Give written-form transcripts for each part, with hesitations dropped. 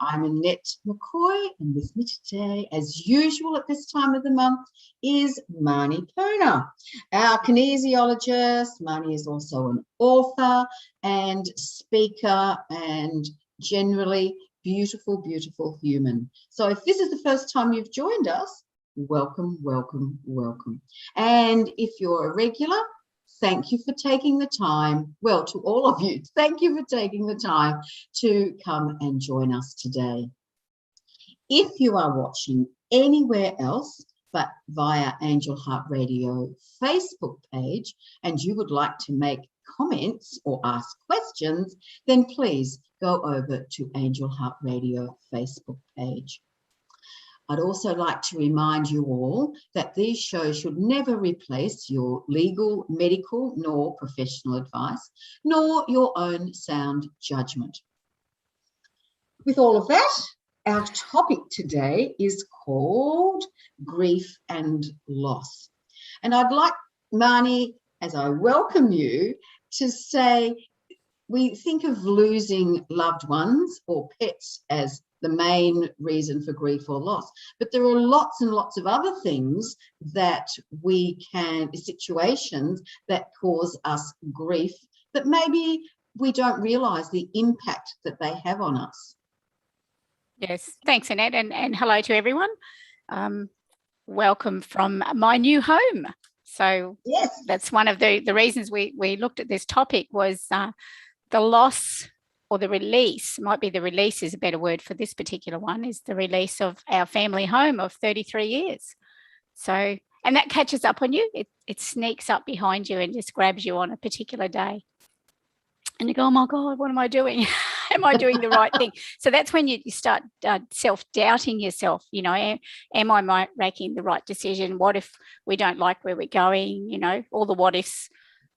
I'm Annette McCoy, and with me today, as usual at this time of the month, is Marney Perna, our kinesiologist. Marney is also an author and speaker and generally beautiful, beautiful human. So if this is the first time you've joined us, welcome, welcome, welcome. And if you're a regular, thank you for taking the time. Well, to all of you, thank you for taking the time to come and join us today. If you are watching anywhere else but via Angel Heart Radio Facebook page and you would like to make comments or ask questions, then please go over to Angel Heart Radio Facebook page. I'd also like to remind you all that these shows should never replace your legal, medical, nor professional advice, nor your own sound judgment. With all of that, our topic today is called grief and loss. And I'd like, Marney, as I welcome you, to say we think of losing loved ones or pets as the main reason for grief or loss. But there are lots and lots of other things that situations that cause us grief that maybe we don't realise the impact that they have on us. Yes, thanks, Annette, and hello to everyone. Welcome from my new home. So yes, that's one of the reasons we looked at this topic was the loss or the release, might be the release is a better word for this particular one, is the release of our family home of 33 years. So, and that catches up on you. It sneaks up behind you and just grabs you on a particular day. And you go, oh my God, what am I doing? Am I doing the right thing? So that's when you start self-doubting yourself. You know, am I making the right decision? What if we don't like where we're going? You know, all the what ifs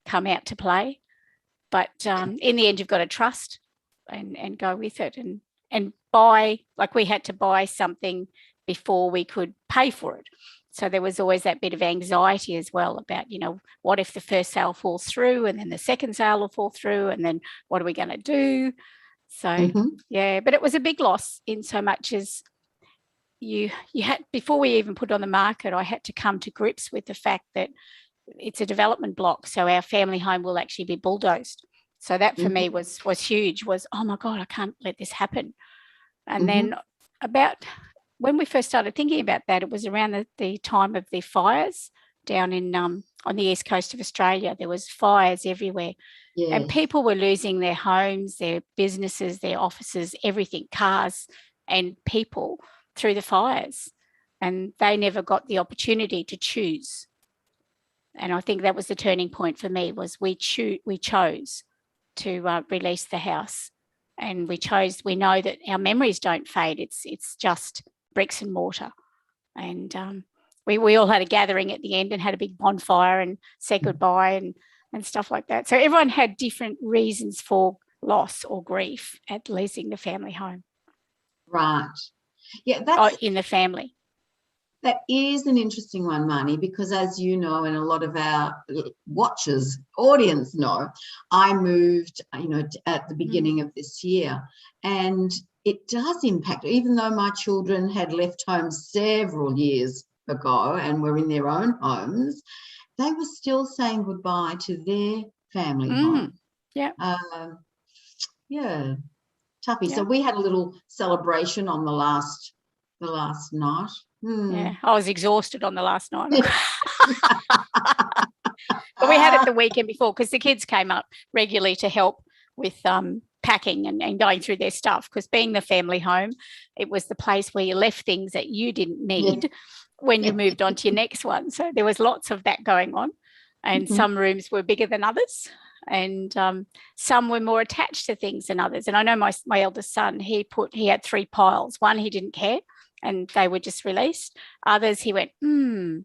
come out to play. But in the end, you've got to trust and go with it and buy, like we had to buy something before we could pay for it. So there was always that bit of anxiety as well about, you know, what if the first sale falls through and then the second sale will fall through and then what are we going to do? So, yeah, but it was a big loss in so much as you had, before we even put it on the market, I had to come to grips with the fact that it's a development block. So our family home will actually be bulldozed. So that for me was huge, was, oh my God, I can't let this happen. And then about when we first started thinking about that, it was around the time of the fires down in on the east coast of Australia. There was fires everywhere. Yes. And people were losing their homes, their businesses, their offices, everything, cars and people through the fires. And they never got the opportunity to choose. And I think that was the turning point for me, was we chose to release the house, and we know that our memories don't fade. It's just bricks and mortar. And we all had a gathering at the end and had a big bonfire and said goodbye and stuff like that. So everyone had different reasons for loss or grief at losing the family home. Right. Yeah, that's in the family. That is an interesting one, Marney, because as you know, and a lot of our watchers, audience know, I moved, at the beginning of this year, and it does impact, even though my children had left home several years ago and were in their own homes, they were still saying goodbye to their family home. Yeah. Yeah. Tuffy. Yeah. So we had a little celebration on the last night. Yeah, I was exhausted on the last night. But we had it the weekend before because the kids came up regularly to help with packing and going through their stuff, because being the family home, it was the place where you left things that you didn't need when you moved on to your next one. So there was lots of that going on, and some rooms were bigger than others, and some were more attached to things than others. And I know my eldest son, he had 3 piles. One, he didn't care, and they were just released. Others, he went, I'm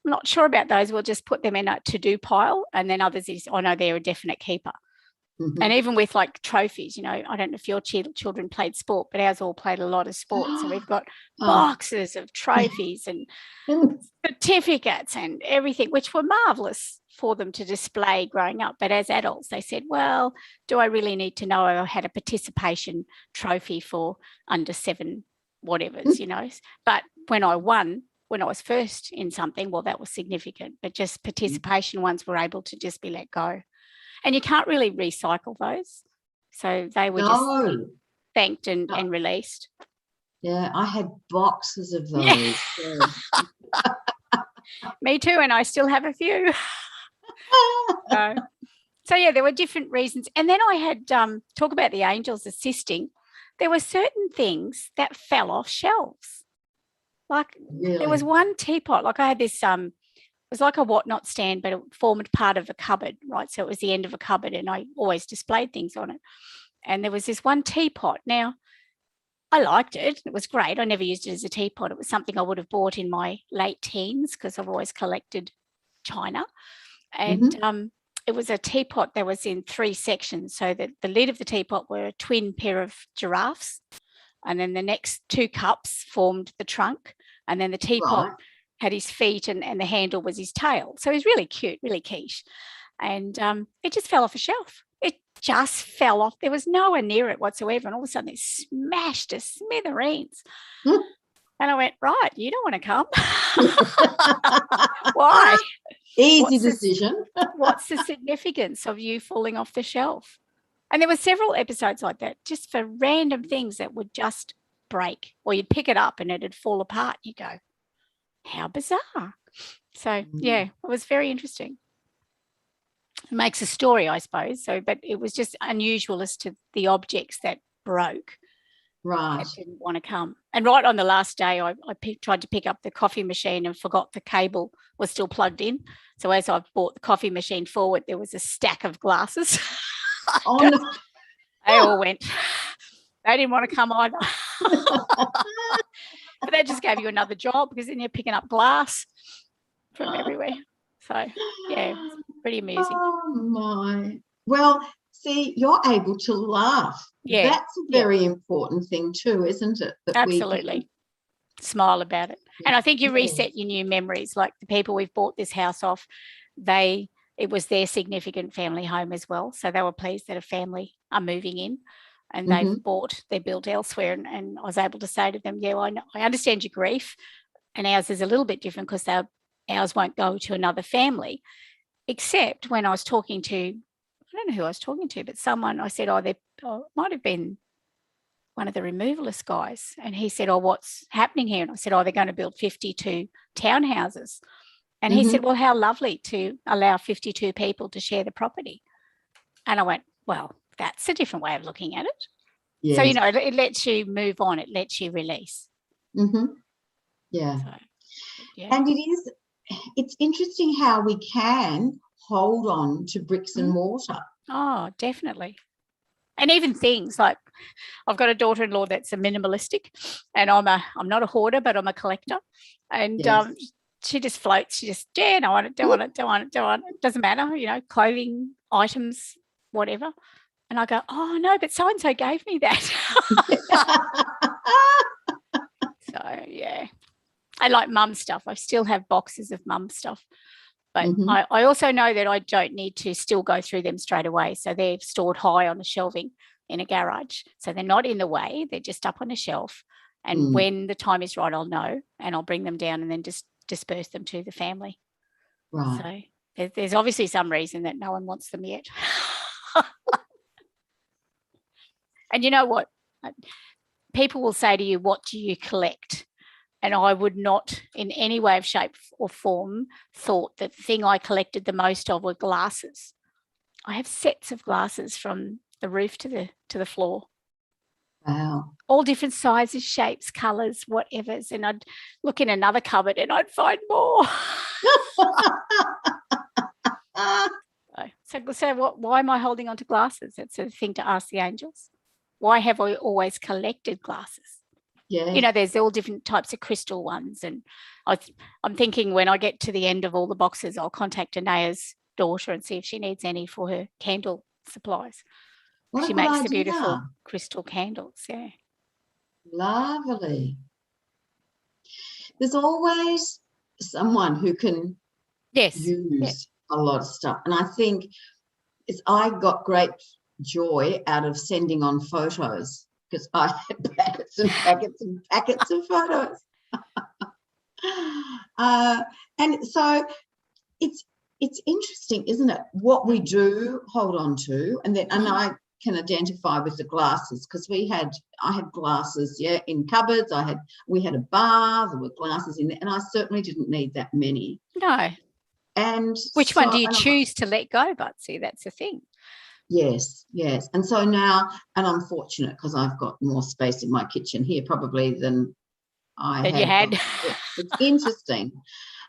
not sure about those. We'll just put them in a to-do pile. And then others, I know they're a definite keeper. And even with like trophies, I don't know if your children played sport, but ours all played a lot of sport. So we've got boxes of trophies and certificates and everything, which were marvelous for them to display growing up. But as adults, they said, well, do I really need to know I had a participation trophy for under 7 whatevers, But when I won, when I was first in something, well, that was significant. But just participation ones were able to just be let go. And you can't really recycle those. So they were just thanked and released. Yeah, I had boxes of those. Yeah. Me too, and I still have a few. So yeah, there were different reasons. And then I had talk about the angels assisting. There were certain things that fell off shelves. Like there was one teapot, like I had this it was like a whatnot stand, but it formed part of a cupboard, right? So it was the end of a cupboard and I always displayed things on it. And there was this one teapot. Now, I liked it. It was great. I never used it as a teapot. It was something I would have bought in my late teens because I've always collected china. And it was a teapot that was in 3 sections. So that the lid of the teapot were a twin pair of giraffes. And then the next 2 cups formed the trunk. And then the teapot had his feet and the handle was his tail. So it was really cute, really quiche. And it just fell off a shelf. It just fell off. There was nowhere near it whatsoever. And all of a sudden it smashed to smithereens. And I went, right, you don't want to come. Why? Easy decision. What's the significance of you falling off the shelf? And there were several episodes like that, just for random things that would just break, or you'd pick it up and it'd fall apart. You go, how bizarre. So yeah, it was very interesting. It makes a story, I suppose. So, but it was just unusual as to the objects that broke. Right. That didn't want to come. And right on the last day, I tried to pick up the coffee machine and forgot the cable was still plugged in. So as I brought the coffee machine forward, there was a stack of glasses. Oh, no. They all went. They didn't want to come either. But that just gave you another job because then you're picking up glass from everywhere. So, yeah, it was pretty amusing. Oh, my. Well, see, you're able to laugh. Yeah. That's a very important thing too, isn't it? That absolutely. Smile about it. Yeah. And I think you reset your new memories. Like the people we've bought this house off, it was their significant family home as well. So they were pleased that a family are moving in and they've bought their built elsewhere. And I was able to say to them, yeah, well, I understand your grief. And ours is a little bit different because ours won't go to another family. Except when I was talking to, I don't know who I was talking to, but someone, I said, it might have been one of the removalist guys. And he said, what's happening here? And I said, they're going to build 52 townhouses. And he said, well, how lovely to allow 52 people to share the property. And I went, well, that's a different way of looking at it. Yes. So, it lets you move on. It lets you release. Yeah. So, yeah. And it's interesting how we can hold on to bricks and mortar. Oh, definitely. And even things like I've got a daughter-in-law that's a minimalistic and I'm not a hoarder, but I'm a collector. And she just floats. She just, don't want it. It doesn't matter, clothing, items, whatever. And I go, oh, no, but so-and-so gave me that. So, yeah. I like mum stuff. I still have boxes of mum stuff. But I also know that I don't need to still go through them straight away. So they're stored high on the shelving in a garage. So they're not in the way. They're just up on a shelf. And when the time is right, I'll know and I'll bring them down and then just disperse them to the family. Right. So there's obviously some reason that no one wants them yet. And you know what? People will say to you, what do you collect? And I would not in any way of shape or form thought that the thing I collected the most of were glasses. I have sets of glasses from the roof to the floor. Wow. All different sizes, shapes, colours, whatevers. And I'd look in another cupboard and I'd find more. So why am I holding on to glasses? That's a thing to ask the angels. Why have I always collected glasses? Yeah. There's all different types of crystal ones. And I'm thinking when I get to the end of all the boxes, I'll contact Anaya's daughter and see if she needs any for her candle supplies. What She a good makes the idea. beautiful crystal candles. Yeah. Lovely. There's always someone who can use a lot of stuff. And I think I got great joy out of sending on photos because I had packets and packets and packets of photos. And so it's interesting, isn't it? What we do hold on to, and I can identify with the glasses because I had glasses, in cupboards. We had a bar, there were glasses in there, and I certainly didn't need that many. No. And which one do you choose to let go, Butsy? That's the thing. Yes. And so now, and I'm fortunate because I've got more space in my kitchen here probably than I had. It's interesting.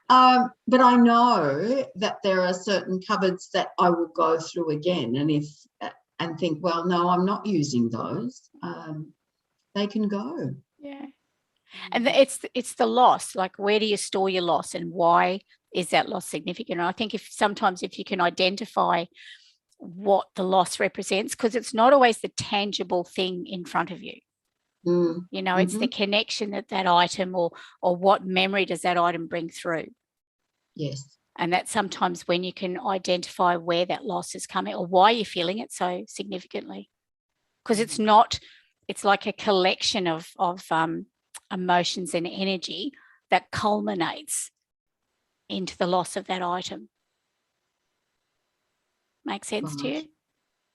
But I know that there are certain cupboards that I will go through again and think, well, no, I'm not using those. They can go. Yeah. And it's the loss. Like, where do you store your loss and why is that loss significant? And I think sometimes if you can identify what the loss represents, because it's not always the tangible thing in front of you. It's the connection that item or what memory does that item bring through. Yes. And that's sometimes when you can identify where that loss is coming or why you're feeling it so significantly. Because it's like a collection of emotions and energy that culminates into the loss of that item. Make sense to you?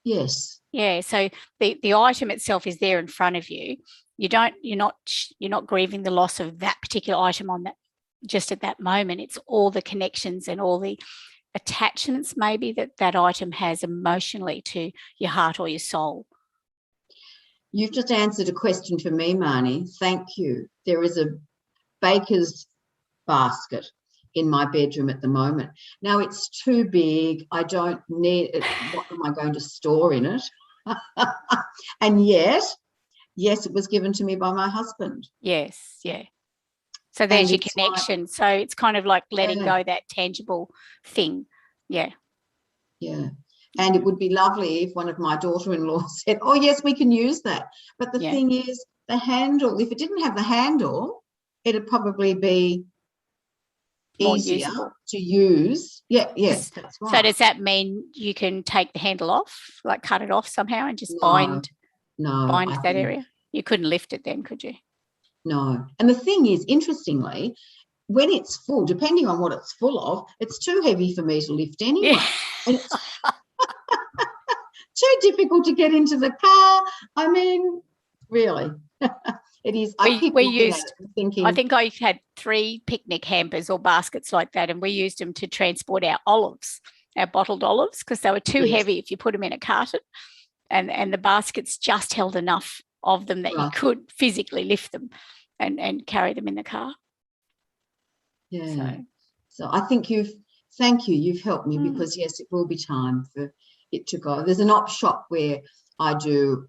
Yes. Yeah. So the item itself is there in front of you. You're not grieving the loss of that particular item on that just at that moment. It's all the connections and all the attachments maybe that item has emotionally to your heart or your soul. You've just answered a question for me, Marnie. Thank you. There is a baker's basket in my bedroom at the moment. Now, it's too big. I don't need it. What am I going to store in it? And yet, yes, it was given to me by my husband. Yes, yeah. So there's your connection. So it's kind of like letting go that tangible thing. Yeah. Yeah. And it would be lovely if one of my daughter-in-laws said, oh, yes, we can use that. But the thing is, the handle, if it didn't have the handle, it'd probably be more easier usable to use. Yes, that's right. So does that mean you can take the handle off, like cut it off somehow and just bind that area? You couldn't lift it then, could you? No. And the thing is, interestingly, when it's full, depending on what it's full of, it's too heavy for me to lift anyway. Yeah. And it's too difficult to get into the car. I mean, really, it is. I think I had 3 picnic hampers or baskets like that, and we used them to transport our olives, our bottled olives, because they were too heavy if you put them in a carton, and the baskets just held enough of them that you could physically lift them and carry them in the car. Yeah. So I think you've helped me because yes, it will be time for it to go. There's an op shop where I do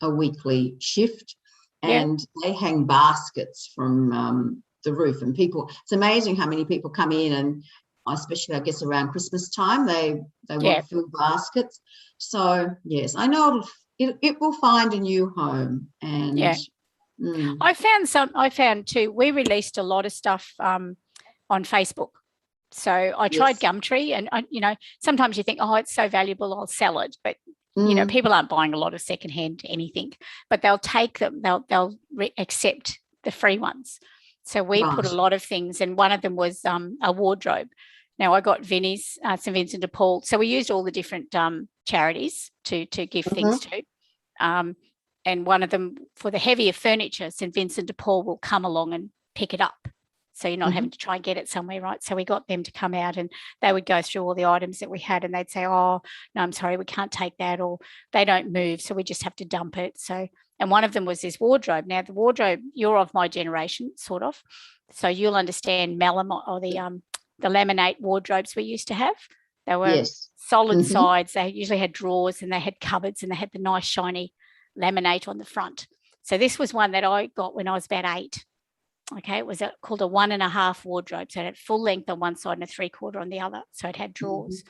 a weekly shift, and they hang baskets from the roof, and it's amazing how many people come in, and especially I guess around Christmas time they want to fill baskets. So yes, I know it will find a new home. And I found too, we released a lot of stuff on Facebook. So I tried Gumtree, and sometimes you think, oh, it's so valuable, I'll sell it. But people aren't buying a lot of secondhand anything, but they'll take them. They'll accept the free ones. So we put a lot of things, and one of them was a wardrobe. Now I got Vinnie's, St Vincent de Paul. So we used all the different charities to give things to. And one of them, for the heavier furniture, St Vincent de Paul will come along and pick it up. So you're not having to try and get it somewhere, right? So we got them to come out, and they would go through all the items that we had, and they'd say, oh, no, I'm sorry, we can't take that, or they don't move, so we just have to dump it. So, and one of them was this wardrobe. Now, the wardrobe, you're of my generation, sort of. So you'll understand melamine, or the laminate wardrobes we used to have. They were solid sides. They usually had drawers, and they had cupboards, and they had the nice shiny laminate on the front. So this was one that I got when I was about 8. Okay, it was called a 1.5 wardrobe. So it had full length on one side and a 3/4 on the other. So it had drawers.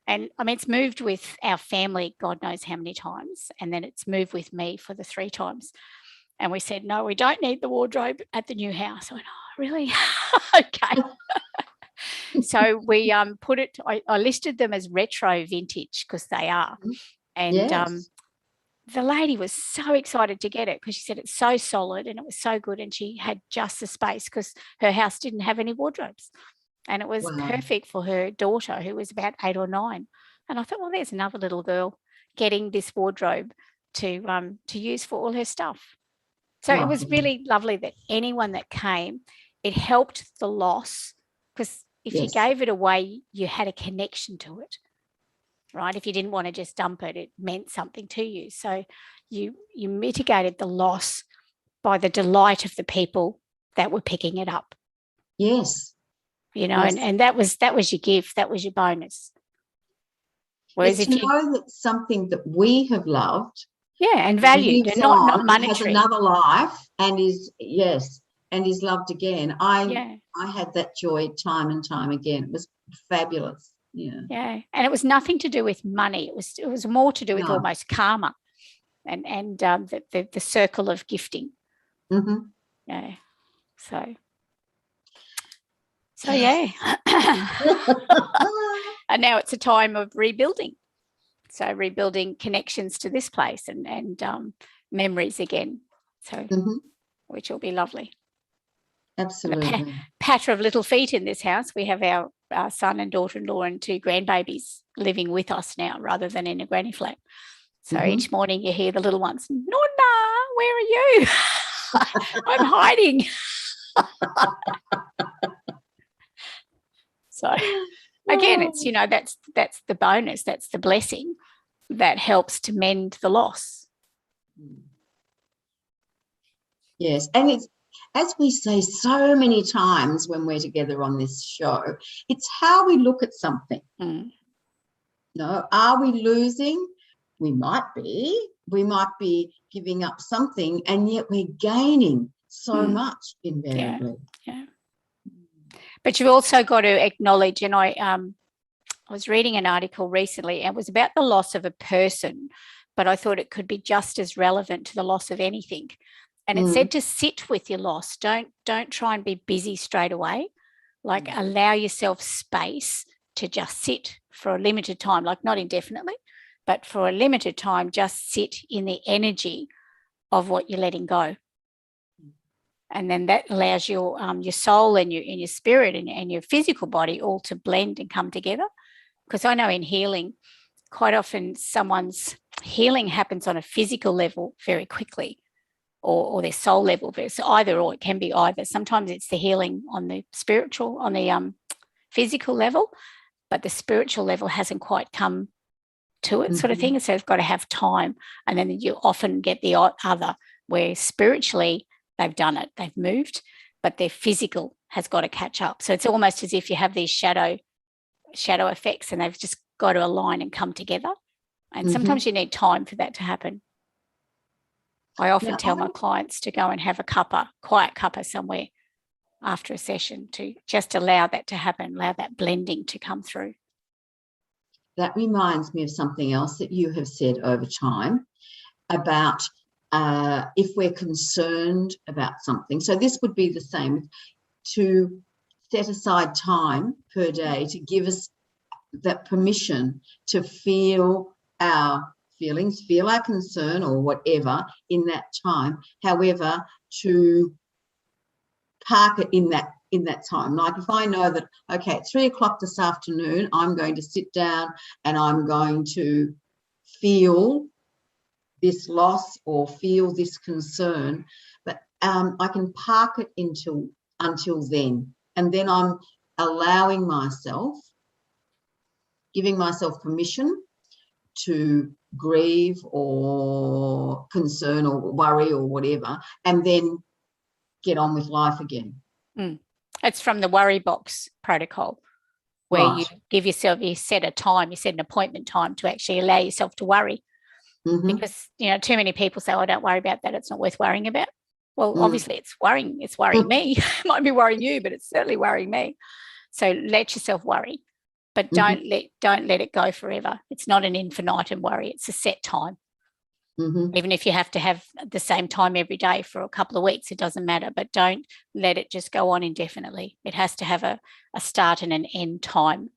And I mean, it's moved with our family, God knows how many times. And then it's moved with me for the 3 times. And we said, no, we don't need the wardrobe at the new house. I went, oh, really? Okay. So we put it, I listed them as retro vintage because they are. And yes. The lady was so excited to get it because she said it's so solid and it was so good. And she had just the space because her house didn't have any wardrobes. And it was perfect for her daughter, who was about 8 or 9. And I thought, well, there's another little girl getting this wardrobe to use for all her stuff. So it was really lovely that anyone that came, it helped the loss, because if you gave it away, you had a connection to it, right? If you didn't want to just dump it, it meant something to you. So you mitigated the loss by the delight of the people that were picking it up. Yes. You know, and that was your gift, that was your bonus. Whereas if you know that something that we have loved, and valued, and not monetary, has another life and is loved again. I had that joy time and time again. It was fabulous. Yeah, and it was nothing to do with money. It was more to do with almost karma, and the circle of gifting. Yeah, so yeah. And now it's a time of rebuilding. So rebuilding connections to this place and memories again. So which will be lovely. Absolutely. The patter of little feet in this house. We have our son and daughter-in-law and 2 grandbabies living with us now rather than in a granny flat. So each morning you hear the little ones, Nonna, where are you? I'm hiding. So again, it's, that's the bonus, that's the blessing that helps to mend the loss. Yes, and it's, as we say so many times when we're together on this show, it's how we look at something. No, are we losing? We might be giving up something, and yet we're gaining so much invariably. Yeah. But you've also got to acknowledge, and I was reading an article recently, and it was about the loss of a person, but I thought it could be just as relevant to the loss of anything. And it said to sit with your loss. Don't try and be busy straight away. Like allow yourself space to just sit for a limited time, like not indefinitely, but for a limited time, just sit in the energy of what you're letting go. And then that allows your soul and your spirit and your physical body all to blend and come together. Because I know in healing, quite often someone's healing happens on a physical level very quickly, or their soul level. So either or, it can be either. Sometimes it's the healing on the spiritual, on the physical level, but the spiritual level hasn't quite come to it, sort of thing. So it's got to have time. And then you often get the other, where spiritually they've done it, they've moved, but their physical has got to catch up. So it's almost as if you have these shadow effects, and they've just got to align and come together. And sometimes you need time for that to happen. I often tell my clients to go and have a quiet cuppa somewhere after a session, to just allow that to happen, allow that blending to come through. That reminds me of something else that you have said over time about if we're concerned about something. So this would be the same, to set aside time per day to give us that permission to feel our feelings, feel our concern or whatever in that time. However, to park it in that time. Like if I know that, okay, at 3 o'clock this afternoon, I'm going to sit down and I'm going to feel this loss or feel this concern, but I can park it until then. And then I'm allowing myself, giving myself permission to grieve or concern or worry or whatever, and then get on with life again. It's from the worry box protocol, where you give yourself, you set an appointment time to actually allow yourself to worry. Because, too many people say, oh, don't worry about that, it's not worth worrying about. Well, obviously it's worrying me. It might be worrying you, but it's certainly worrying me. So let yourself worry. but don't let it go forever. It's not an infinitum worry. It's a set time. Even if you have to have the same time every day for a couple of weeks, it doesn't matter, but don't let it just go on indefinitely. It has to have a start and an end time.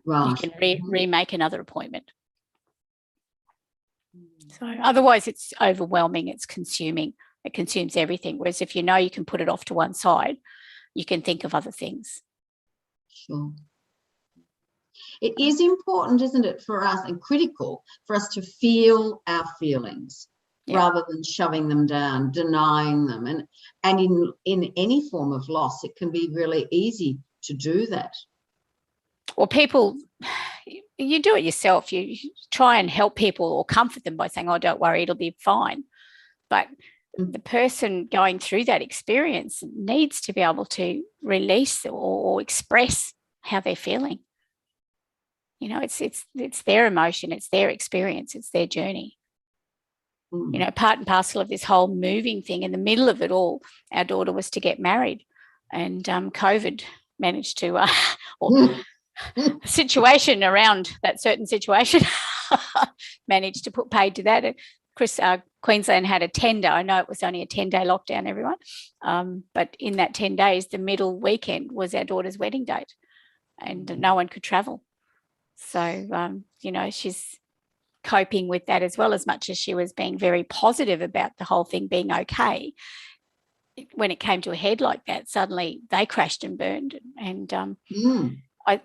Right. You can remake another appointment. So otherwise it's overwhelming, it's consuming. It consumes everything. Whereas if you know you can put it off to one side, you can think of other things. Sure. It is important, isn't it, for us, and critical for us to feel our feelings rather than shoving them down, denying them. And in any form of loss, it can be really easy to do that. Well, people, you do it yourself. You try and help people or comfort them by saying, oh, don't worry, it'll be fine. But the person going through that experience needs to be able to release or express how they're feeling. You know, it's their emotion, it's their experience, it's their journey. You know, part and parcel of this whole moving thing, in the middle of it all, our daughter was to get married, and COVID managed to, situation around that certain situation managed to put paid to that. Queensland had a 10-day. I know it was only a 10-day lockdown, everyone, but in that 10 days, the middle weekend was our daughter's wedding date, and no one could travel. So, you know, she's coping with that as well, as much as she was being very positive about the whole thing being okay. When it came to a head like that, suddenly they crashed and burned. And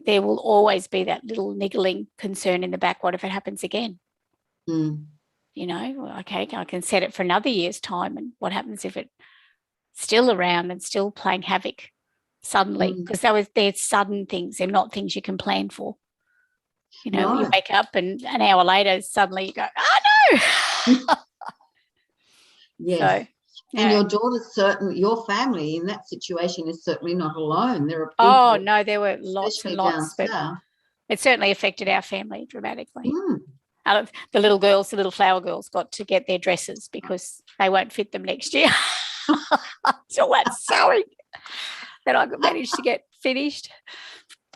there will always be that little niggling concern in the back. What if it happens again? You know, okay, I can set it for another year's time. And what happens if it's still around and still playing havoc suddenly? Because they're sudden things. They're not things you can plan for. You know, you wake up and an hour later, suddenly you go, oh, no. Yes. So, and your daughter's your family in that situation is certainly not alone. There are people. No, there were lots and lots. But it certainly affected our family dramatically. The little girls, the little flower girls, got to get their dresses because they won't fit them next year. So that's sewing that I managed to get finished.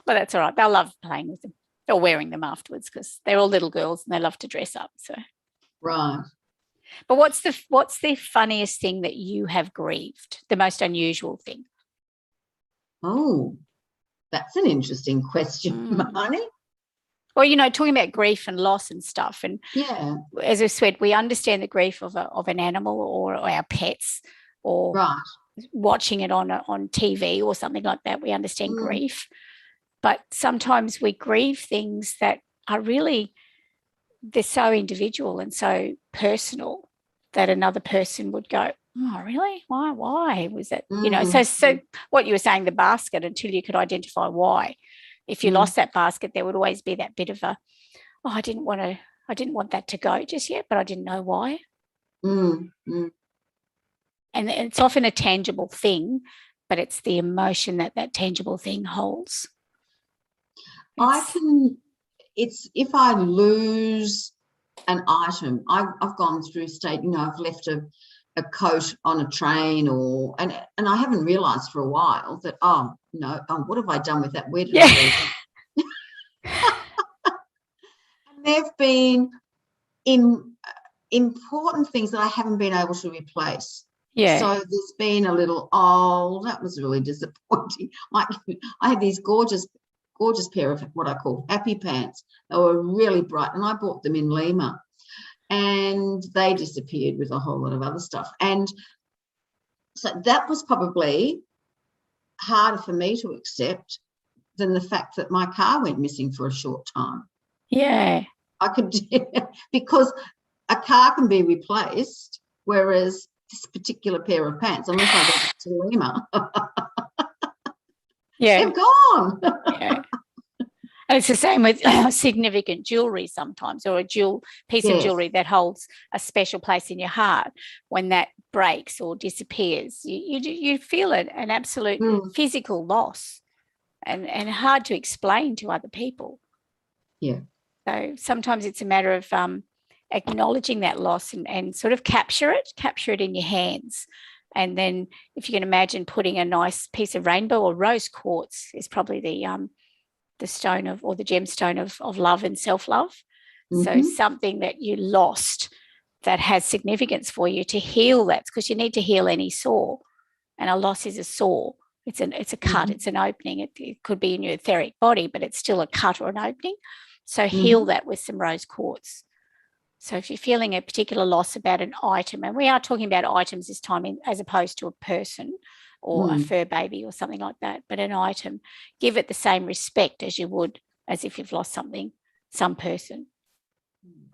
But that's all right. They'll love playing with them. Or wearing them afterwards, because they're all little girls and they love to dress up. So right. But what's the funniest thing that you have grieved? The most unusual thing? Oh, that's an interesting question, Marnie. Well, you know, talking about grief and loss and stuff, and as I said, we understand the grief of an animal or our pets, or watching it on TV or something like that. We understand grief. But sometimes we grieve things that are really, they're so individual and so personal that another person would go, oh, really? Why was it? You know, so what you were saying, the basket, until you could identify why. If you lost that basket, there would always be that bit of I didn't want that to go just yet, but I didn't know why. And it's often a tangible thing, but it's the emotion that tangible thing holds. If I lose an item, I've gone through state, you know, I've left a coat on a train and I haven't realised for a while that, what have I done with that? Where did I leave it? And there have been important things that I haven't been able to replace. Yeah. So there's been a little, that was really disappointing. I had these gorgeous pair of what I call happy pants. They were really bright, and I bought them in Lima, and they disappeared with a whole lot of other stuff. And so that was probably harder for me to accept than the fact that my car went missing for a short time. Yeah. Because a car can be replaced, whereas this particular pair of pants, unless I go back to Lima, they're gone. Yeah. And it's the same with significant jewellery sometimes, or a piece of jewellery that holds a special place in your heart. When that breaks or disappears, you feel an absolute physical loss, and hard to explain to other people. Yeah. So sometimes it's a matter of acknowledging that loss and sort of capture it in your hands. And then if you can imagine putting a nice piece of rainbow or rose quartz is probably the stone of, or the gemstone of love and self-love. Mm-hmm. So something that you lost that has significance for you, to heal that, because you need to heal any sore, and a loss is a sore. It's a cut, it's an opening. It could be in your etheric body, but it's still a cut or an opening. So heal that with some rose quartz. So if you're feeling a particular loss about an item, and we are talking about items this time as opposed to a person or a fur baby or something like that, but an item, give it the same respect as you would as if you've lost something, some person.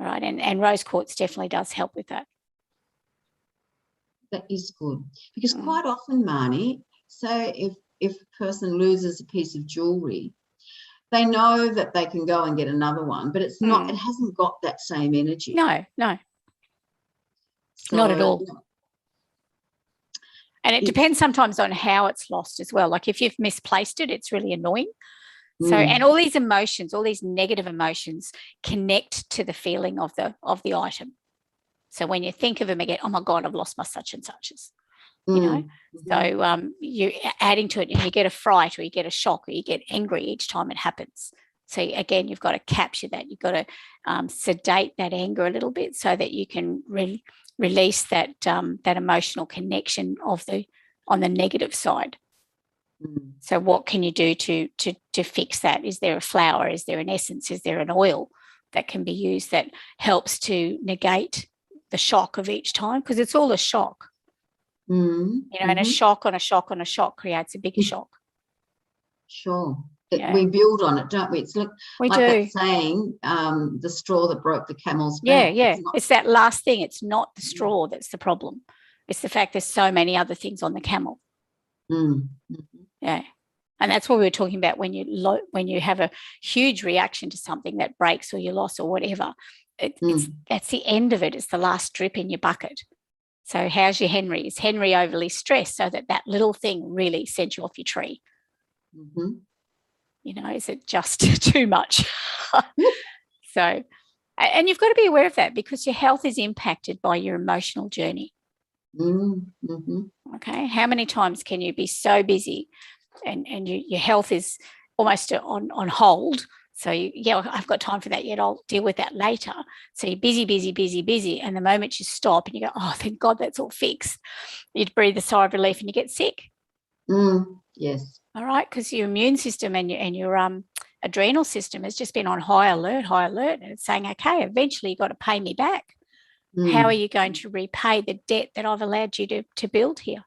Right. And rose quartz definitely does help with that. That is good, because quite often, Marnie, so if a person loses a piece of jewellery, they know that they can go and get another one, but it's not, it hasn't got that same energy. No, so, not at all. No. And it depends sometimes on how it's lost as well. Like if you've misplaced it, it's really annoying. So, and all these emotions, all these negative emotions connect to the feeling of the item. So when you think of them again, oh my God, I've lost my such and suches, you know. So you're adding to it, and you get a fright, or you get a shock, or you get angry each time it happens. So again, you've got to capture that. You've got to sedate that anger a little bit so that you can release that that emotional connection on the negative side. So what can you do to fix that? Is there a flower? Is there an essence? Is there an oil that can be used that helps to negate the shock of each time? Because it's all a shock. You know, and a shock on a shock on a shock creates a bigger shock. Sure. We build on it, don't we? It's like that saying, the straw that broke the camel's back. Yeah. It's that last thing. It's not the straw that's the problem. It's the fact there's so many other things on the camel. Yeah. And that's what we were talking about when you have a huge reaction to something that breaks or you lost or whatever. That's the end of it. It's the last drip in your bucket. So how's your Henry? Is Henry overly stressed so that little thing really sent you off your tree? You know, is it just too much? So, and you've got to be aware of that, because your health is impacted by your emotional journey. Okay. How many times can you be so busy and your health is almost on hold? So, I've got time for that yet. I'll deal with that later. So you're busy. And the moment you stop and you go, oh, thank God that's all fixed, you'd breathe a sigh of relief and you get sick. Yes. All right. Because your immune system and your adrenal system has just been on high alert. And it's saying, okay, eventually you've got to pay me back. How are you going to repay the debt that I've allowed you to build here?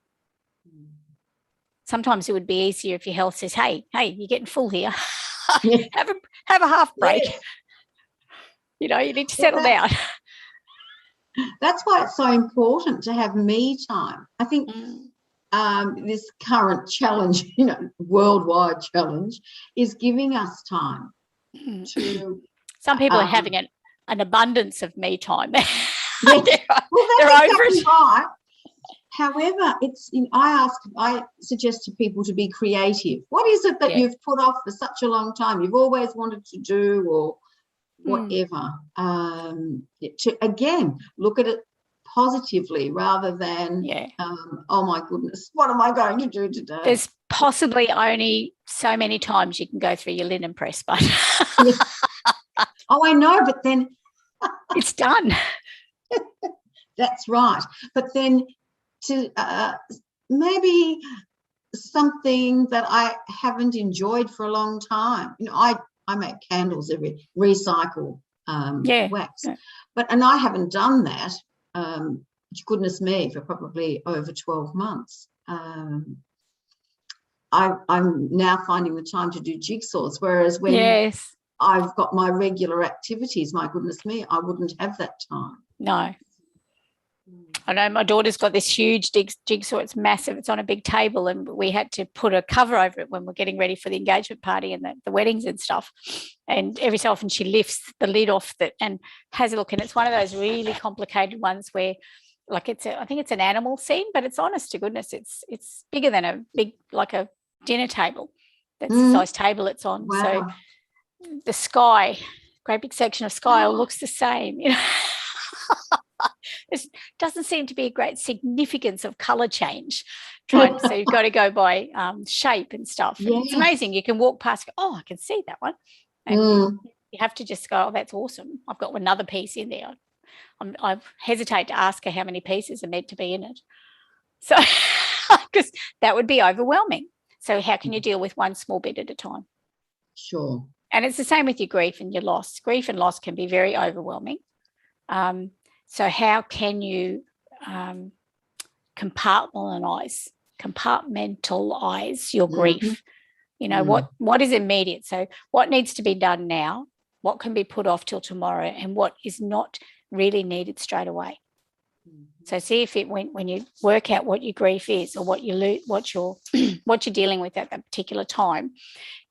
Sometimes it would be easier if your health says, hey, you're getting full here. have a half break. Yes. You know, you need to settle down. That's why it's so important to have me time. I think this current challenge, worldwide challenge, is giving us time to. Some people are having an abundance of me time. Yes. Well, that's exactly over right. However, I suggest to people to be creative. What is it that you've put off for such a long time? You've always wanted to do, or whatever. To again look at it positively rather than, oh my goodness, what am I going to do today? There's possibly only so many times you can go through your linen press, but oh, I know, but then it's done. That's right. But then to maybe something that I haven't enjoyed for a long time. I make candles recycle wax. And I haven't done that, goodness me, for probably over 12 months. I'm now finding the time to do jigsaws, whereas when I've got my regular activities, my goodness me, I wouldn't have that time. No. I know my daughter's got this huge jigsaw. It's massive. It's on a big table, and we had to put a cover over it when we're getting ready for the engagement party and the weddings and stuff. And every so often she lifts the lid off that and has a look. And it's one of those really complicated ones where, like, I think it's an animal scene, but it's honest to goodness. It's bigger than a dinner table. That's the size table it's on. Wow. So the sky, great big section of sky, all looks the same. There doesn't seem to be a great significance of colour change. So you've got to go by shape and stuff. And it's amazing. You can walk past, oh, I can see that one. And you have to just go, oh, that's awesome. I've got another piece in there. I hesitate to ask her how many pieces are meant to be in it. So, because that would be overwhelming. So how can you deal with one small bit at a time? Sure. And it's the same with your grief and your loss. Grief and loss can be very overwhelming. So how can you compartmentalize your grief? You know, what is immediate? So what needs to be done now? What can be put off till tomorrow? And what is not really needed straight away? So see if when you work out what your grief is or what you're dealing with at that particular time,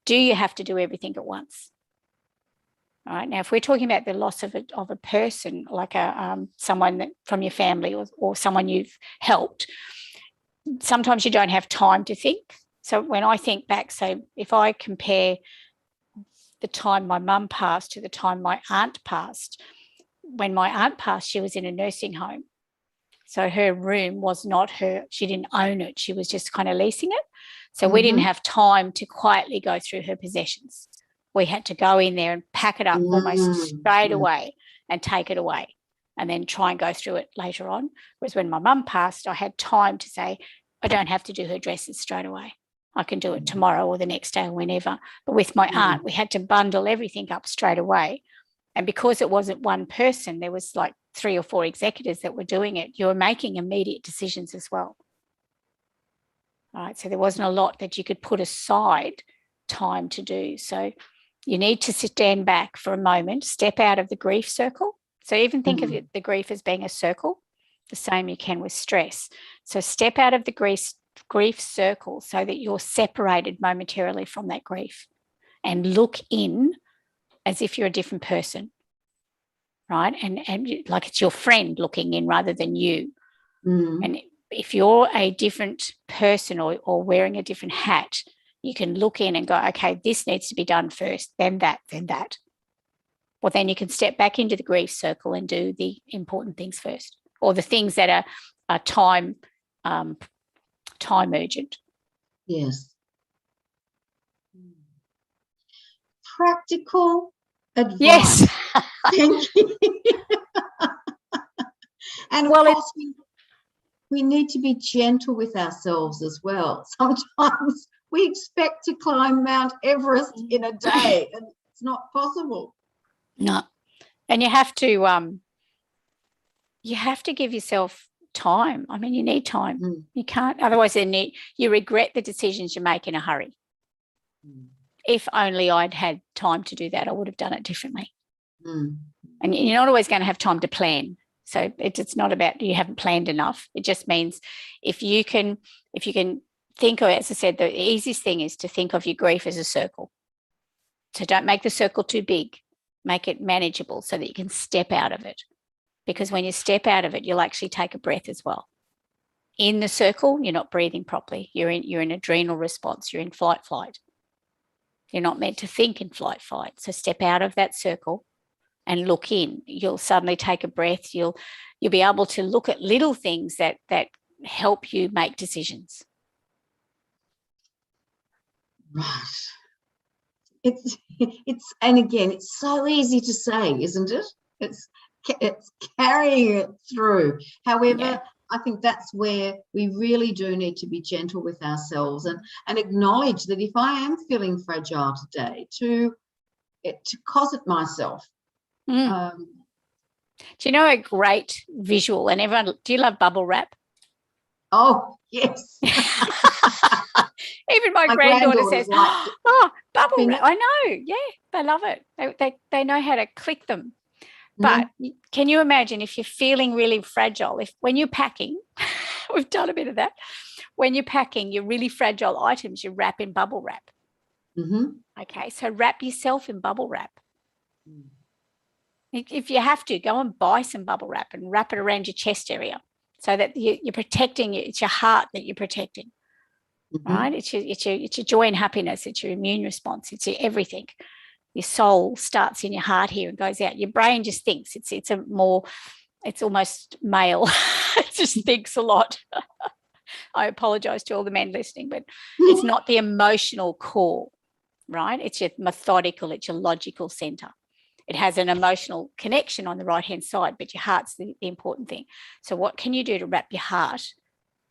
do you have to do everything at once? All right. Now, if we're talking about the loss of a person, like someone from your family or someone you've helped, sometimes you don't have time to think. So when I think back, so if I compare the time my mum passed to the time my aunt passed, when my aunt passed, she was in a nursing home. So her room was not her, she didn't own it. She was just kind of leasing it. So we didn't have time to quietly go through her possessions. We had to go in there and pack it up almost straight away and take it away and then try and go through it later on. Whereas when my mum passed, I had time to say, I don't have to do her dresses straight away. I can do it tomorrow or the next day or whenever. But with my aunt, we had to bundle everything up straight away. And because it wasn't one person, there was like 3 or 4 executives that were doing it. You were making immediate decisions as well. All right. So there wasn't a lot that you could put aside time to do. So you need to stand back for a moment, step out of the grief circle. So even think of the grief as being a circle, the same you can with stress. So step out of the grief circle so that you're separated momentarily from that grief and look in as if you're a different person, right? And like it's your friend looking in rather than you. And if you're a different person or wearing a different hat, you can look in and go, okay, this needs to be done first, then that, then that. Well, then you can step back into the grief circle and do the important things first, or the things that are time urgent. Yes. Practical advice. Yes. Thank you. And of course, we need to be gentle with ourselves as well. Sometimes we expect to climb Mount Everest in a day, and it's not possible. No. And you have to give yourself time. I mean, you need time. You can't, otherwise then you regret the decisions you make in a hurry. If only I'd had time to do that, I would have done it differently. And you're not always going to have time to plan. So it's not about you haven't planned enough. It just means if you can think of it, as I said, the easiest thing is to think of your grief as a circle. So don't make the circle too big. Make it manageable so that you can step out of it. Because when you step out of it, you'll actually take a breath as well. In the circle, you're not breathing properly. You're in adrenal response. You're in flight. You're not meant to think in flight. So step out of that circle and look in. You'll suddenly take a breath. You'll be able to look at little things that help you make decisions. Right. It's and again, it's so easy to say, isn't it? It's carrying it through. However, I think that's where we really do need to be gentle with ourselves and acknowledge that if I am feeling fragile today, to cosset myself. Do you know a great visual? And everyone, do you love bubble wrap? Oh, yes. Even my granddaughter says, like, oh, bubble wrap. I know. Yeah, they love it. They know how to click them. But can you imagine if you're feeling really fragile, when you're packing, we've done a bit of that, when you're packing your really fragile items, you wrap in bubble wrap. Okay, so wrap yourself in bubble wrap. If you have to, go and buy some bubble wrap and wrap it around your chest area so that you're protecting it. It's your heart that you're protecting, right? It's your joy and happiness. It's your immune response. It's your everything. Your soul starts in your heart here and goes out. Your brain just thinks it's a more It's almost male. It just thinks a lot. I apologize to all the men listening, but it's not the emotional core, right? It's your methodical, it's your logical center. It has an emotional connection on the right-hand side, but your heart's the important thing. So what can you do to wrap your heart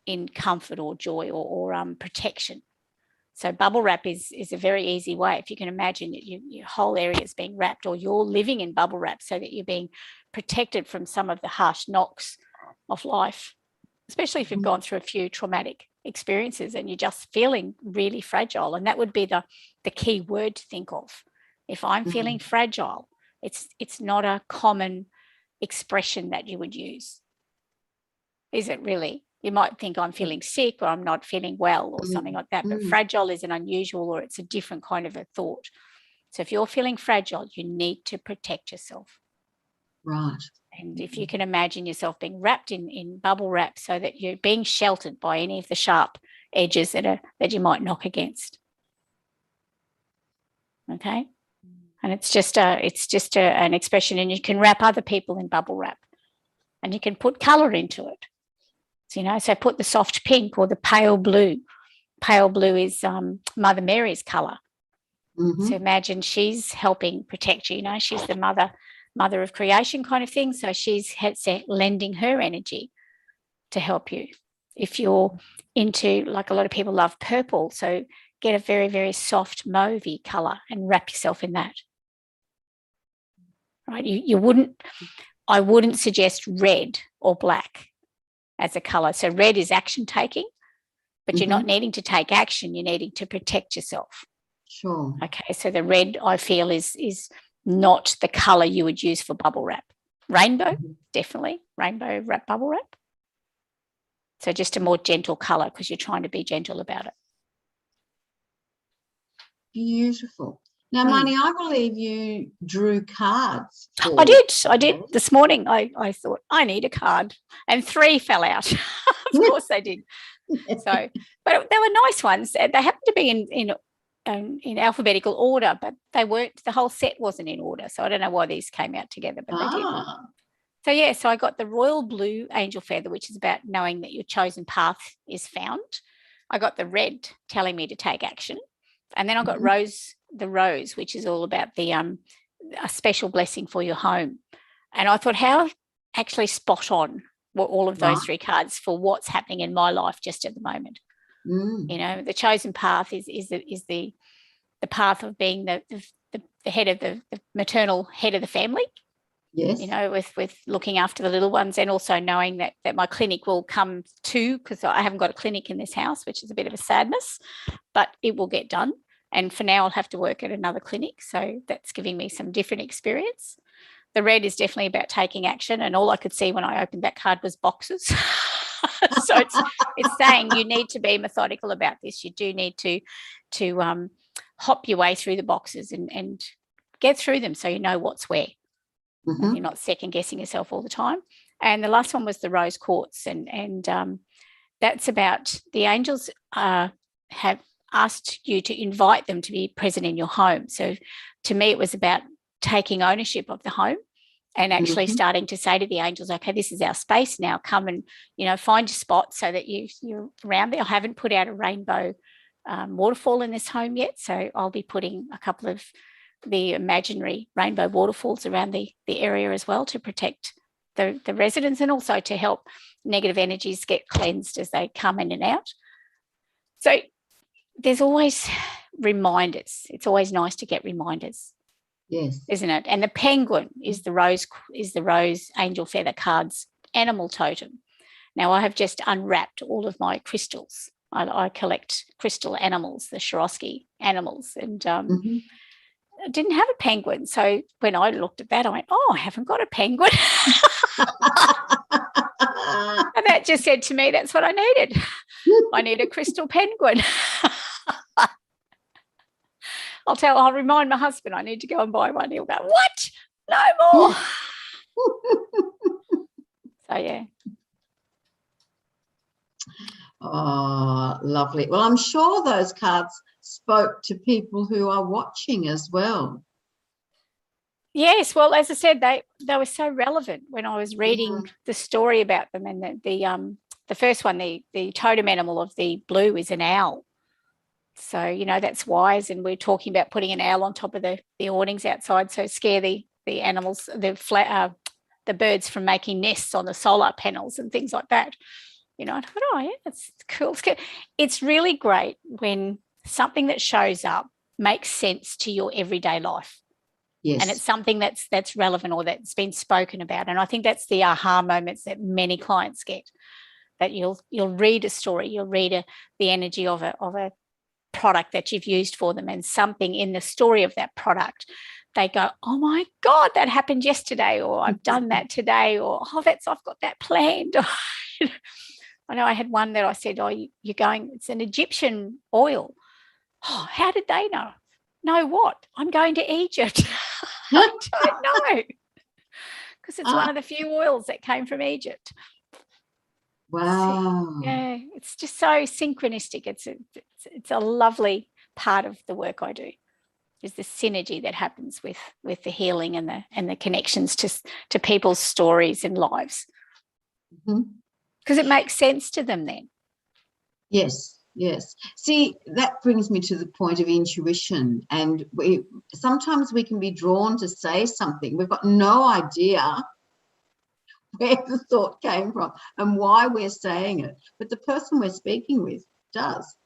in comfort or joy or protection? So bubble wrap is a very easy way. If you can imagine your whole area is being wrapped, or you're living in bubble wrap so that you're being protected from some of the harsh knocks of life, especially if you've gone through a few traumatic experiences and you're just feeling really fragile. And that would be the key word to think of. If I'm feeling fragile, it's not a common expression that you would use. Is it really? You might think I'm feeling sick or I'm not feeling well or something like that, but fragile is an unusual, or it's a different kind of a thought. So if you're feeling fragile, you need to protect yourself. Right. And if you can imagine yourself being wrapped in bubble wrap so that you're being sheltered by any of the sharp edges that you might knock against. Okay. And it's just an expression, and you can wrap other people in bubble wrap, and you can put color into it. So, so put the soft pink or the pale blue. Pale blue is Mother Mary's color. So imagine she's helping protect you. She's the mother of creation kind of thing. So she's lending her energy to help you. If you're into, like a lot of people love purple, so get a very, very soft mauvey color and wrap yourself in that. Right? I wouldn't suggest red or black as a color. So red is action taking, but you're not needing to take action. You're needing to protect yourself. Sure. Okay. So the red, I feel, is not the color you would use for bubble wrap. Rainbow, definitely. Rainbow wrap bubble wrap. So just a more gentle color, because you're trying to be gentle about it. Beautiful. Now, Marney, I believe you drew cards. I did. This morning I thought, I need a card, and 3 fell out. Of course they did. So, but they were nice ones. They happened to be in alphabetical order, but they weren't. The whole set wasn't in order. So I don't know why these came out together, but they did. So yeah, so I got the royal blue angel feather, which is about knowing that your chosen path is found. I got the red telling me to take action. And then I got the rose, which is all about the a special blessing for your home. And I thought, how actually spot on were all of those 3 cards for what's happening in my life just at the moment. The chosen path is the path of being the head of the maternal head of the family. Yes. With looking after the little ones, and also knowing that my clinic will come too, because I haven't got a clinic in this house, which is a bit of a sadness, but it will get done. And for now, I'll have to work at another clinic. So that's giving me some different experience. The red is definitely about taking action. And all I could see when I opened that card was boxes. So it's saying you need to be methodical about this. You do need to hop your way through the boxes and get through them so you know what's where. And you're not second guessing yourself all the time. And the last one was the rose quartz, and that's about the angels have asked you to invite them to be present in your home. So to me, it was about taking ownership of the home and actually starting to say to the angels, okay, this is our space now. Come and find your spot so that you're around there. I haven't put out a rainbow waterfall in this home yet, so I'll be putting a couple of the imaginary rainbow waterfalls around the area as well to protect the residents, and also to help negative energies get cleansed as they come in and out. So there's always reminders. It's always nice to get reminders. Yes. Isn't it? And the penguin is the rose angel feather card's animal totem. Now I have just unwrapped all of my crystals. I collect crystal animals, the Swarovski animals, and I didn't have a penguin. So when I looked at that, I went, oh, I haven't got a penguin. And that just said to me, that's what I needed. I need a crystal penguin. I'll remind my husband I need to go and buy one. He'll go, what? No more. So, yeah. Oh, lovely. Well, I'm sure those cards spoke to people who are watching as well. Yes, well, as I said, they were so relevant when I was reading the story about them, and the first one, the totem animal of the blue is an owl. So, you know, that's wise, and we're talking about putting an owl on top of the awnings outside, so scare the animals, the birds from making nests on the solar panels and things like that. You know, I thought, oh yeah, that's cool. It's really great when something that shows up makes sense to your everyday life. Yes. And it's something that's relevant or that's been spoken about. And I think that's the aha moments that many clients get, that you'll read a story, you'll read the energy of a product that you've used for them, and something in the story of that product, they go, oh my God, that happened yesterday, or I've done that today, or I've got that planned. I know I had one that I said, oh, you're going, it's an Egyptian oil. Oh, how did they know? Know what? I'm going to Egypt. I don't know, because it's one of the few oils that came from Egypt. Wow. So, yeah, it's just so synchronistic. It's a lovely part of the work I do, is the synergy that happens with the healing and the connections to people's stories and lives, because it makes sense to them then. Yes. Yes. See, that brings me to the point of intuition, and sometimes we can be drawn to say something. We've got no idea where the thought came from and why we're saying it, but the person we're speaking with does.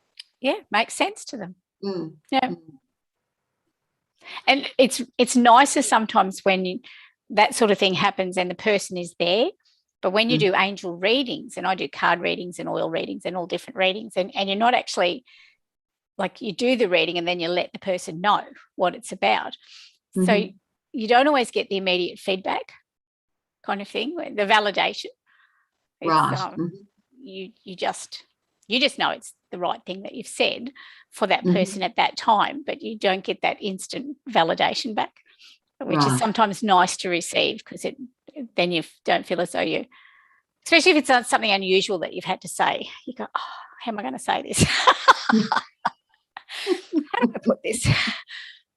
Yeah, makes sense to them. Yeah. And it's nicer sometimes when that sort of thing happens and the person is there. But when you do angel readings, and I do card readings and oil readings and all different readings, and you're not actually, like, you do the reading and then you let the person know what it's about. So you don't always get the immediate feedback kind of thing, the validation. Right. You just know it's the right thing that you've said for that person at that time, but you don't get that instant validation back, which is sometimes nice to receive, because then you don't feel as though you, especially if it's something unusual that you've had to say, you go, oh, how am I going to say this? How do I put this?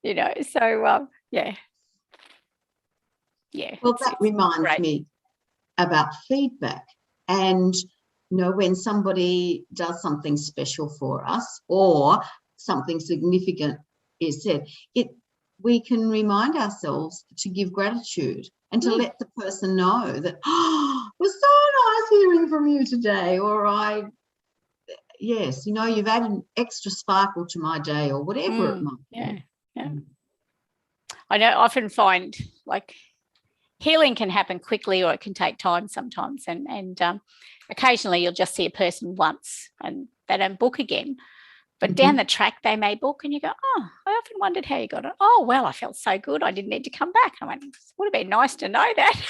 You know, so yeah. Well, that reminds me about feedback, and when somebody does something special for us or something significant is said, we can remind ourselves to give gratitude and to let the person know that, oh, it was so nice hearing from you today, or yes, you've added an extra sparkle to my day, or whatever it might be. Yeah. I often find, like, healing can happen quickly or it can take time sometimes, and occasionally you'll just see a person once and they don't book again, but down the track they may book, and you go, oh, I often wondered how you got it. Oh, well, I felt so good, I didn't need to come back. I went, it would have been nice to know that.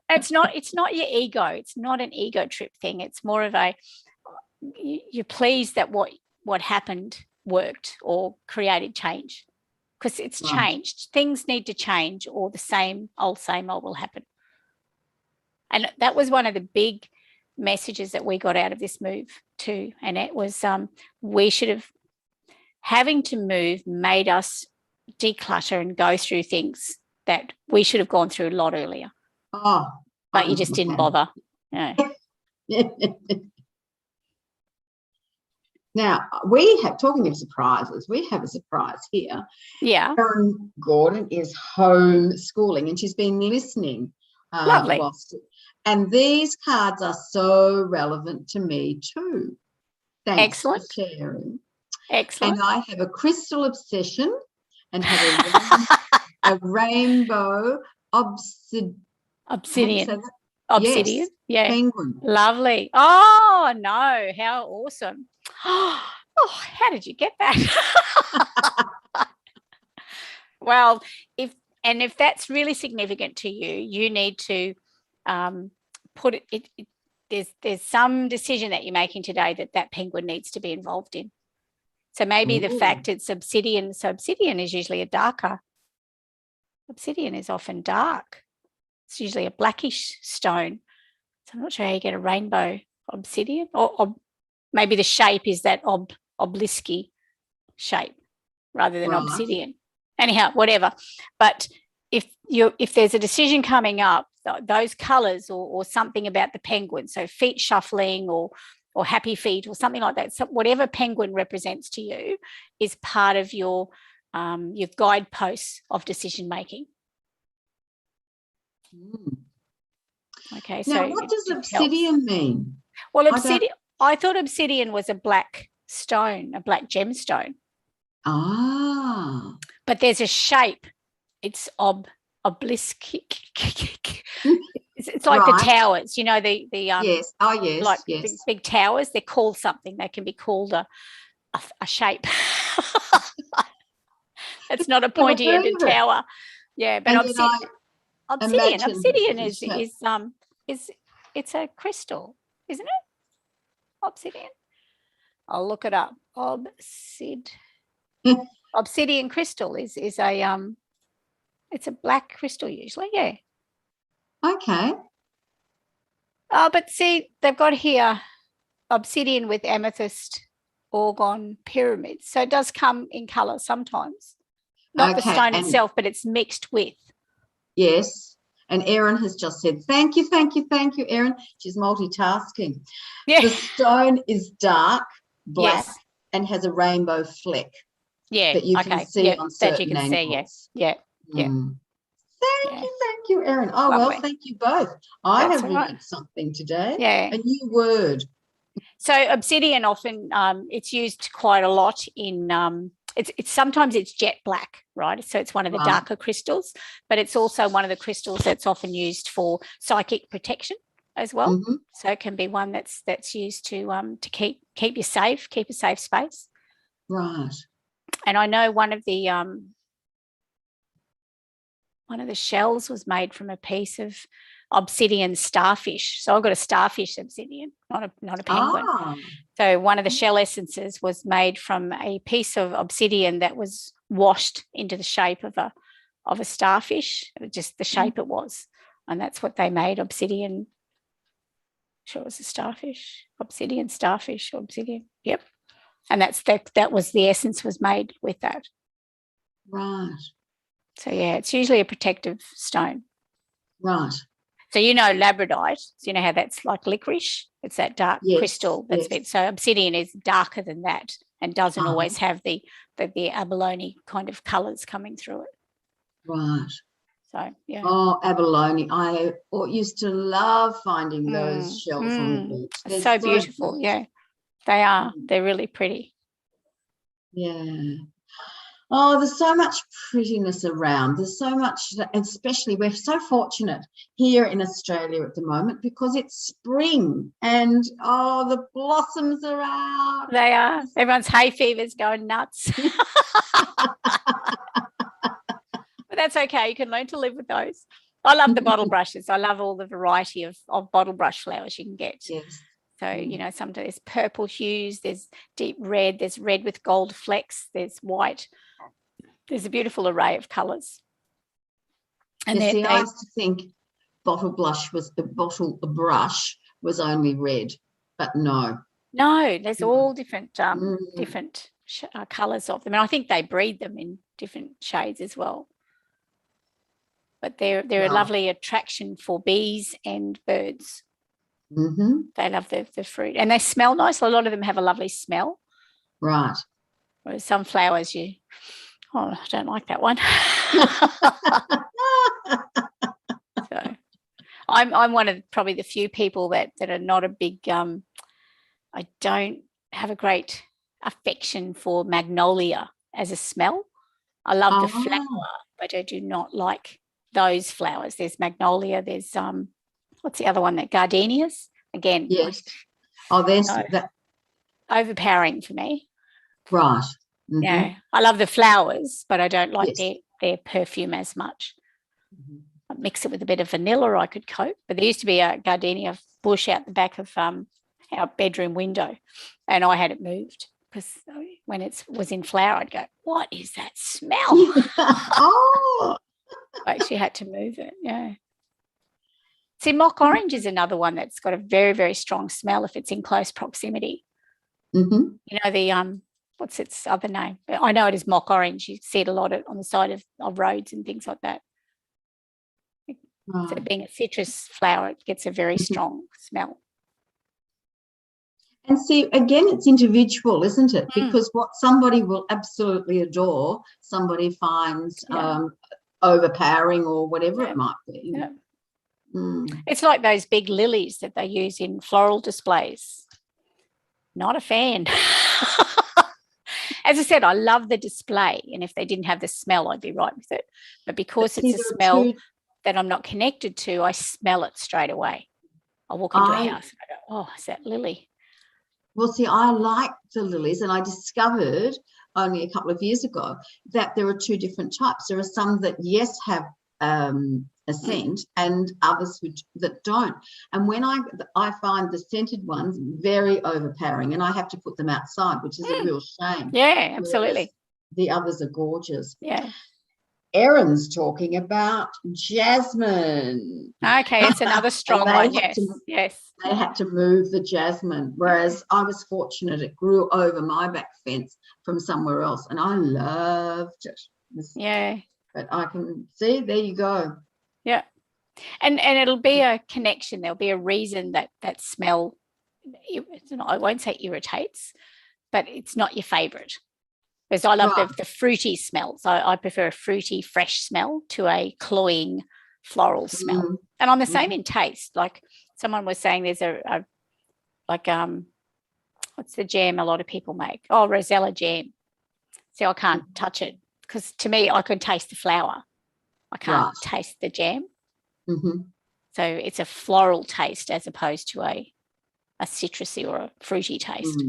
It's not your ego. It's not an ego trip thing. It's more of you're pleased that what happened worked or created change, because it's changed. Things need to change, or the same old will happen. And that was one of the big messages that we got out of this move too, and it was we should have, having to move made us declutter and go through things that we should have gone through a lot earlier. But you just didn't bother. No. Now, we have, talking of surprises, we have a surprise here. Yeah. Karen Gordon is homeschooling, and she's been listening. Lovely. And these cards are so relevant to me too. Thanks for sharing. Excellent. And I have a crystal obsession and have a rainbow obsidian. Obsidian. Yes, yeah. Penguin. Lovely. Oh, no, how awesome. Oh, how did you get that? Well, if that's really significant to you, you need to put it. There's some decision that you're making today that penguin needs to be involved in. So maybe the fact it's obsidian. So obsidian is usually a darker. Obsidian is often dark. It's usually a blackish stone. So I'm not sure how you get a rainbow obsidian, or maybe the shape is that obelisk shape rather than obsidian. anyhow, whatever. But if there's a decision coming up, those colours or something about the penguin, so feet shuffling or happy feet or something like that, so whatever penguin represents to you is part of your guideposts of decision making. Okay, now, so what does obsidian mean? Well, I thought obsidian was a black stone, a black gemstone. Ah. But there's a shape. It's obelisk. It's like the towers, you know, the yes. Oh, yes. Like yes. big towers. They're called something. They can be called a shape. It's not a pointy-ended tower. Yeah, but obsidian is it's a crystal, isn't it? Obsidian. I'll look it up. Obsidian crystal is a it's a black crystal usually. Yeah. Okay. Oh, but see, they've got here obsidian with amethyst, orgone, pyramids. So it does come in colour sometimes. Not the stone itself, but it's mixed with. Yes. And Erin has just said, thank you, Erin. She's multitasking. Yeah. The stone is dark, black, and has a rainbow fleck. Yeah. That you can see on certain angles. Yeah. Thank you, Erin. Oh, lovely. Well, thank you both. I have learned something today. Yeah. A new word. So obsidian often it's used quite a lot in it's sometimes it's jet black, right? So it's one of the darker crystals, but it's also one of the crystals that's often used for psychic protection as well. Mm-hmm. So it can be one that's used to keep you safe, keep a safe space. Right. And I know one of the shells was made from a piece of obsidian starfish. So I've got a starfish obsidian, not a penguin. Oh. So one of the shell essences was made from a piece of obsidian that was washed into the shape of a starfish, just the shape it was. And that's what they made obsidian. I'm sure it was a starfish, obsidian, starfish, obsidian. Yep. And that was the essence was made with that. Right. So yeah, it's usually a protective stone. Right. So you know labradorite, so you know how that's like licorice? It's that dark crystal that's bit. So obsidian is darker than that and doesn't always have the abalone kind of colours coming through it. Right. So yeah. Oh, abalone. I used to love finding those shells on the beach. They're so beautiful, pretty. Yeah. They are. They're really pretty. Yeah. Oh, there's so much prettiness around. There's so much, especially we're so fortunate here in Australia at the moment because it's spring and, the blossoms are out. They are. Everyone's hay fever's going nuts. But that's okay. You can learn to live with those. I love the bottle brushes. I love all the variety of bottle brush flowers you can get. Yes. So, you know, sometimes there's purple hues, there's deep red, there's red with gold flecks, there's white. There's a beautiful array of colours. And I used to think bottle brush was only red, but no. No, there's all different colours of them. And I think they breed them in different shades as well. But they're a lovely attraction for bees and birds. Mm-hmm. They love the fruit. And they smell nice. A lot of them have a lovely smell. Right. Whereas some flowers I don't like that one. So I'm one of probably the few people that are not a big I don't have a great affection for magnolia as a smell. I love the flower, but I do not like those flowers. There's magnolia, there's what's the other one, that gardenias? Again. Yes. There's that overpowering for me. Right. Mm-hmm. Yeah, I love the flowers, but I don't like their perfume as much. Mm-hmm. I mix it with a bit of vanilla, I could cope. But there used to be a gardenia bush out the back of our bedroom window, and I had it moved because when it was in flower, I'd go, "What is that smell?" I actually had to move it. Yeah. See, mock orange is another one that's got a very, very strong smell if it's in close proximity. Mm-hmm. You know, what's its other name? I know it is mock orange. You see it a lot on the side of roads and things like that. So being a citrus flower, it gets a very strong smell. And see, again, it's individual, isn't it? Because what somebody will absolutely adore, somebody finds overpowering or whatever it might be. Yeah. It's like those big lilies that they use in floral displays. Not a fan. As I said, I love the display, and if they didn't have the smell, I'd be right with it. But because it's a smell that I'm not connected to, I smell it straight away. I walk into a house and I go, oh, is that lily? Well, see, I like the lilies, and I discovered only a couple of years ago that there are two different types. There are some that, yes, have a scent, and others that don't. And when I find the scented ones very overpowering, and I have to put them outside, which is a real shame. Yeah, absolutely. Whereas the others are gorgeous. Yeah. Erin's talking about jasmine. Okay, it's another strong one. Yes, yes. They had to move the jasmine, whereas I was fortunate it grew over my back fence from somewhere else, and I loved it. Yeah. But I can see, there you go. Yeah. And it'll be a connection. There'll be a reason that smell, I won't say irritates, but it's not your favourite. Because I love the fruity smells. I prefer a fruity, fresh smell to a cloying floral smell. And I'm the same in taste. Like someone was saying there's what's the jam a lot of people make? Oh, Rosella jam. So I can't touch it because to me, I can taste the flower. I can't taste the jam. So it's a floral taste as opposed to a citrusy or a fruity taste.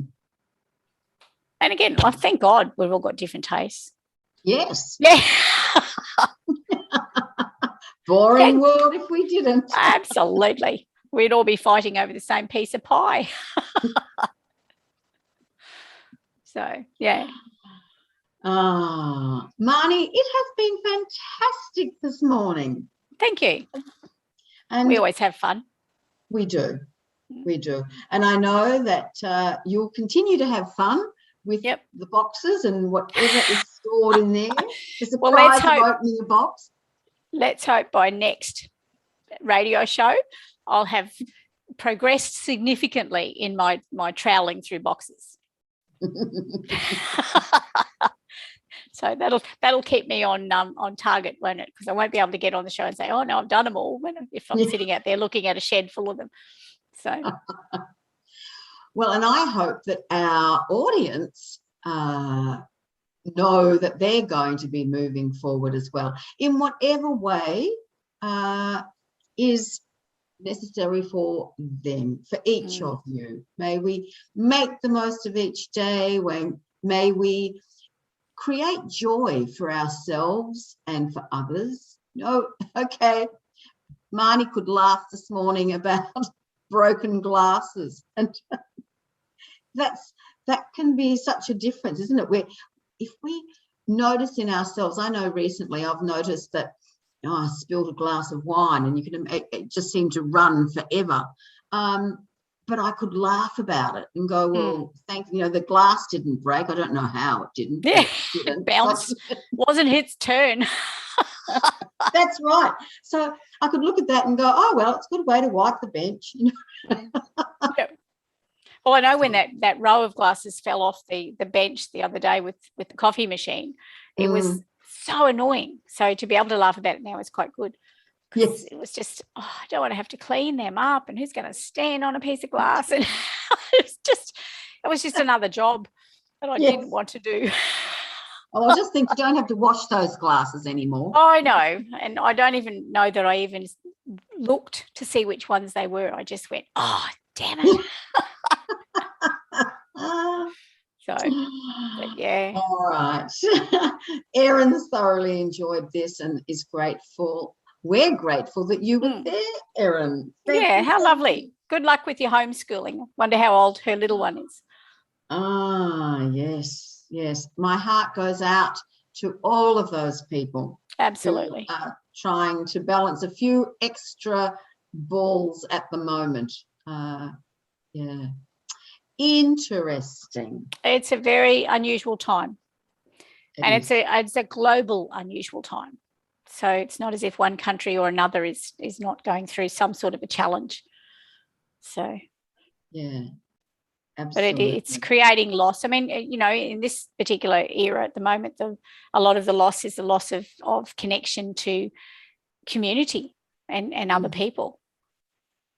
And again, I thank God we've all got different tastes. Yes. Yeah. Boring world if we didn't. Absolutely. We'd all be fighting over the same piece of pie. So, yeah. Marnie, it has been fantastic this morning. Thank you. And we always have fun. We do. We do. And I know that you'll continue to have fun with the boxes and whatever is stored in there. The surprise of opening a box. Let's hope by next radio show I'll have progressed significantly in my troweling through boxes. So that'll keep me on target, won't it? Because I won't be able to get on the show and say, oh no, I've done them all if I'm sitting out there looking at a shed full of them. So well, and I hope that our audience know that they're going to be moving forward as well in whatever way is necessary for them, for each of you. May we make the most of each day. May we create joy for ourselves and for others. Okay, Marnie could laugh this morning about broken glasses, and that can be such a difference, isn't it? If we notice in ourselves, I know recently I've noticed that I spilled a glass of wine and it just seemed to run forever. But I could laugh about it and go, well, the glass didn't break. I don't know how it didn't. Yeah, it bounced. Wasn't its turn. That's right. So I could look at that and go, oh, well, it's a good way to wipe the bench. Yeah. Well, I know when that row of glasses fell off the bench the other day with the coffee machine, it was so annoying. So to be able to laugh about it now is quite good. Yes. It was just, I don't want to have to clean them up, and who's going to stand on a piece of glass? And it was just another job that I didn't want to do. I just think you don't have to wash those glasses anymore. Oh, I know. And I don't even know that I even looked to see which ones they were. I just went, oh, damn it. So, but yeah. All right. Erin's thoroughly enjoyed this and is grateful. We're grateful that you were there, Erin. Yeah, how lovely. Good luck with your homeschooling. Wonder how old her little one is. Yes, yes. My heart goes out to all of those people. Absolutely. Who are trying to balance a few extra balls at the moment. Yeah. Interesting. It's a very unusual time. It It's a global unusual time. So it's not as if one country or another is not going through some sort of a challenge. So yeah, but absolutely. it's creating loss. I mean, you know, in this particular era at the moment, a lot of the loss is the loss of connection to community and other people.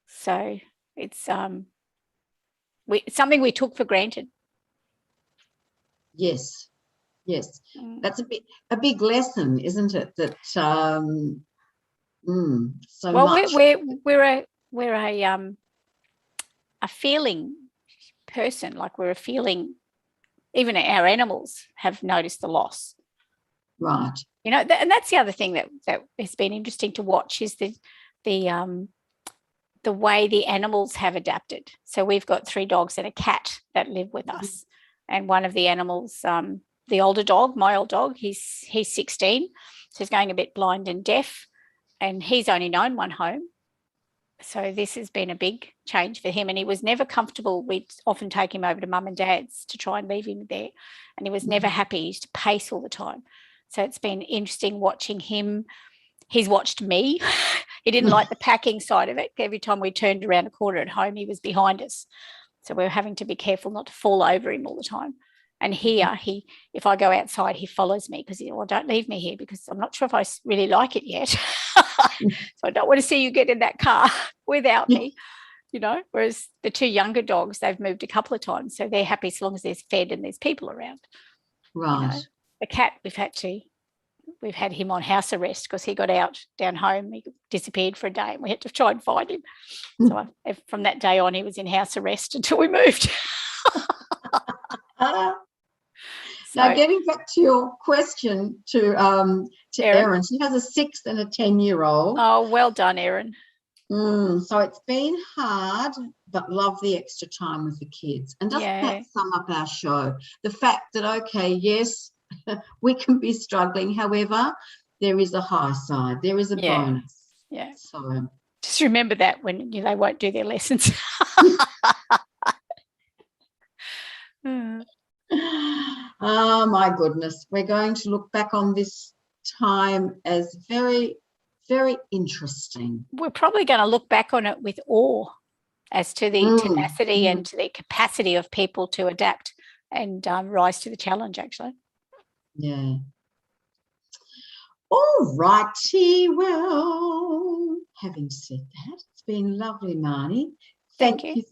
So it's something we took for granted. Yes. That's a big lesson, isn't it? That so much. We're a feeling person. Like we're a feeling. Even our animals have noticed the loss. Right. You know, and that's the other thing that has been interesting to watch is the way the animals have adapted. So we've got 3 dogs and a cat that live with us, and one of the animals, the older dog, my old dog, he's 16, so he's going a bit blind and deaf, and he's only known one home. So this has been a big change for him, and he was never comfortable. We'd often take him over to mum and dad's to try and leave him there, and he was never happy. He used to pace all the time. So it's been interesting watching him. He's watched me. He didn't like the packing side of it. Every time we turned around a corner at home, he was behind us. So we were having to be careful not to fall over him all the time. And here, if I go outside, he follows me because don't leave me here because I'm not sure if I really like it yet. So I don't want to see you get in that car without me, you know. Whereas the 2 younger dogs, they've moved a couple of times, so they're happy as long as there's fed and there's people around. Right. You know, the cat, we've had him on house arrest because he got out down home. He disappeared for a day and we had to try and find him. So from that day on, he was in house arrest until we moved. Now, getting back to your question to Erin, she has a 6 and a 10-year-old. Oh, well done, Erin. So it's been hard, but love the extra time with the kids. And doesn't that sum up our show? The fact that, okay, yes, we can be struggling. However, there is a high side. There is a bonus. Yeah. So just remember that when they won't do their lessons. Oh, my goodness. We're going to look back on this time as very, very interesting. We're probably going to look back on it with awe as to the tenacity and to the capacity of people to adapt and rise to the challenge, actually. Yeah. All righty. Well, having said that, it's been lovely, Marnie. Thank you.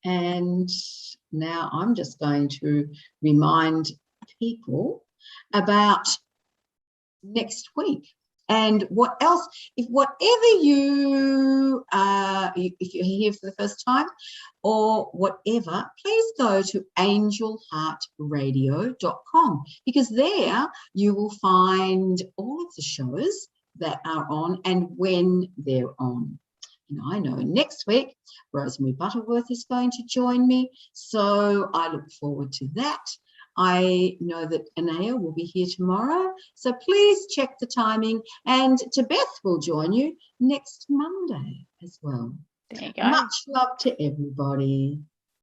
And now I'm just going to remind people about next week and what else. If you're here for the first time or whatever, please go to angelheartradio.com because there you will find all of the shows that are on and when they're on. And I know next week, Rosemary Butterworth is going to join me, so I look forward to that. I know that Anaya will be here tomorrow, so please check the timing. And Beth will join you next Monday as well. There you go. Much love to everybody.